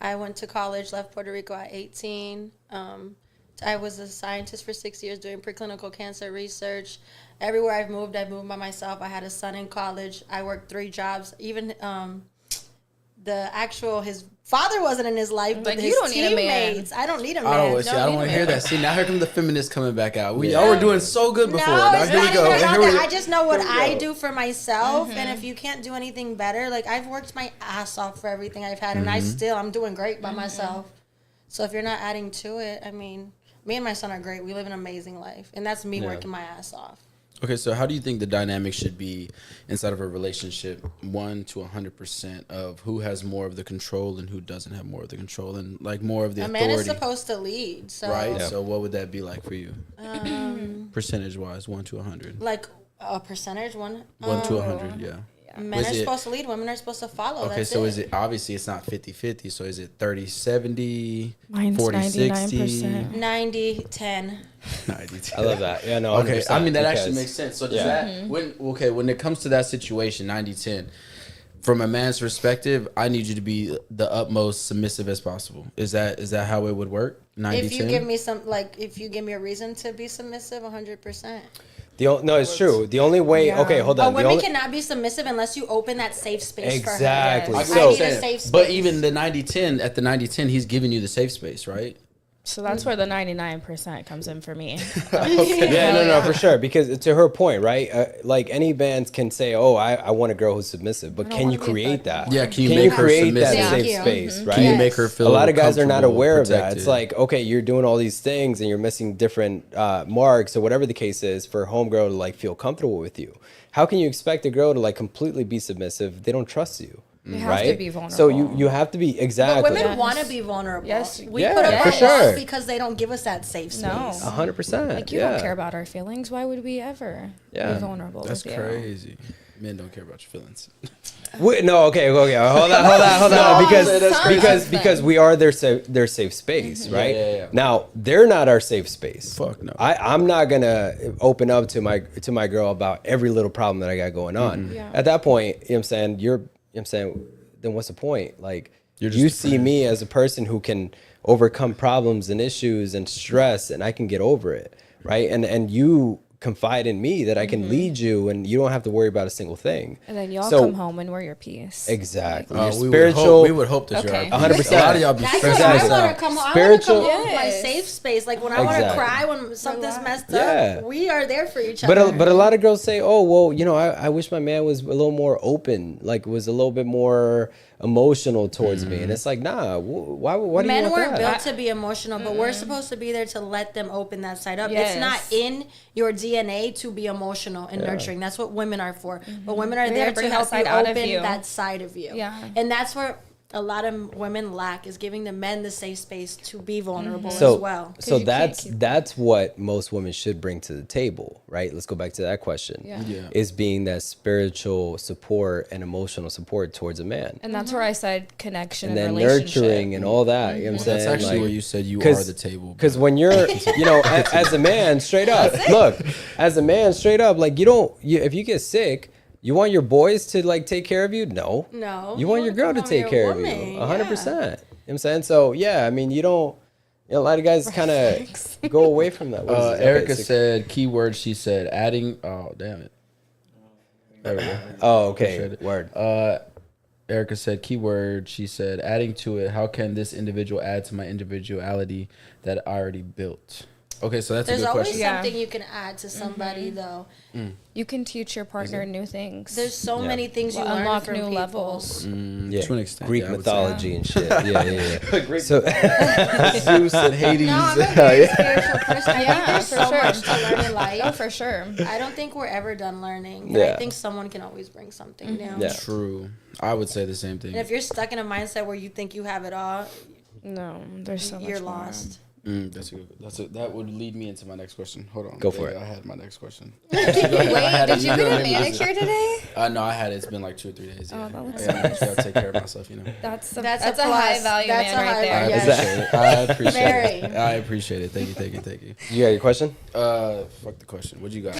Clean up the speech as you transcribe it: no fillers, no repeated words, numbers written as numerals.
I went to college, left Puerto Rico at 18. I was a scientist for 6 years doing preclinical cancer research. Everywhere I've moved by myself. I had a son in college. I worked 3 jobs. Even his father wasn't in his life, but his teammates. I don't need a man. I don't want to hear that. See, now here come the feminists coming back out. Y'all were doing so good before. Now here we go. I just know what I do for myself, and if you can't do anything better, like I've worked my ass off for everything I've had, and I'm doing great by myself. So if you're not adding to it, I mean, me and my son are great. We live an amazing life, and that's me working my ass off. Okay, so how do you think the dynamic should be inside of a relationship, 1 to 100% of who has more of the control and who doesn't have more of the control and like more of the authority? A man is supposed to lead, so right. Yeah. So what would that be like for you, percentage wise, 1 to 100? Like a percentage, 1 to 100, yeah. Men are supposed to lead, women are supposed to follow. Okay, so is it, obviously it's not 50-50, so is it 30-70, Mine's 40-60? 90-10. 90-10. I love that. Yeah, no, okay, I mean, that actually makes sense. So does that, when it comes to that situation, 90-10, from a man's perspective, I need you to be the utmost submissive as possible. Is that how it would work? 90-10? If you give me if you give me a reason to be submissive, 100%. No, it's true. The only way, okay, hold on. Women cannot be submissive unless you open that safe space for her. Exactly. I need a safe space. But even the 90-10, at the 90-10, he's giving you the safe space, right? So that's where the 99% comes in for me. Okay. Yeah, no, for sure. Because to her point, right? Like any bands can say, "Oh, I want a girl who's submissive," but can you create that? Yeah, can you make her create submissive? that safe space? Right? Can you make her feel? A lot of guys are not aware of that. Protected. It's like, okay, you're doing all these things and you're missing different marks or whatever the case is for a homegirl to like feel comfortable with you. How can you expect a girl to like completely be submissive if they don't trust you? You have to be vulnerable. So you have to be exactly. But women want to be vulnerable. Yes, we put up for sure. because they don't give us that safe space. No, 100%. Like you don't care about our feelings. Why would we ever be vulnerable? That's with crazy. You? Men don't care about your feelings. No, okay, hold on, because we are their safe space, right? Yeah. Now they're not our safe space. Fuck no. I'm not gonna open up to my girl about every little problem that I got going on. Yeah. At that point, you know what I'm saying, then what's the point? Like you see me as a person who can overcome problems and issues and stress, and I can get over it, right? And you confide in me that I can lead you, and you don't have to worry about a single thing. And then y'all come home and we're your peace. Exactly. We would hope that you're 100%. A lot of y'all be That's stressed what I out. want to come home. Spiritual- I want to come home my safe space. Like when I want to cry, when something's messed up, we are there for each other. But a lot of girls say, oh, well, you know, I wish my man was a little more open, like was a little bit more emotional towards me. And it's like, nah, why do you want that? Men weren't built to be emotional, but we're supposed to be there to let them open that side up. Yes. It's not in your DNA to be emotional and nurturing. That's what women are for. But women are there to help you open that side of you. Yeah. And that's where a lot of women lack, is giving the men the safe space to be vulnerable as well. So that's what most women should bring to the table, right? Let's go back to that question. Yeah. Is being that spiritual support and emotional support towards a man. And that's where I said connection And then relationship. nurturing and all that. You know what I'm saying? That's actually where you said you are the table. Because when you're, you know, as a man, straight up, like if you get sick, you want your boys to like take care of you? No. You want your girl to take care of you. 100%. You know what I'm saying? So yeah, I mean, a lot of guys kind of go away from that. Erica said, keyword, she said, adding, oh, damn it. There we go. Oh, okay. Word. Erica said, keyword, she said, adding to it, how can this individual add to my individuality that I already built? Okay, so that's a good question. There's always something you can add to somebody, though. You can teach your partner new things. There's so many things you learn unlock from new people. levels. To an extent. Greek mythology and shit. Yeah. So Zeus and Hades. No, I'm a very spiritual person. I think there's for so sure. much to learn in life. Oh, for sure. I don't think we're ever done learning. Yeah. I think someone can always bring something new. Yeah. True. I would say the same thing. And if you're stuck in a mindset where you think you have it all, No, there's so much you're more. lost. That would lead me into my next question. Hold on. Go for it. I had my next question. Wait, did you get a manicure today? No, I had it. It's been like 2 or 3 days. Yeah. Oh, that looks nice. I gotta take care of myself, you know. That's a That's a high value man right there. I appreciate it. I appreciate it. Thank you. you got your question? Fuck the question. What you got?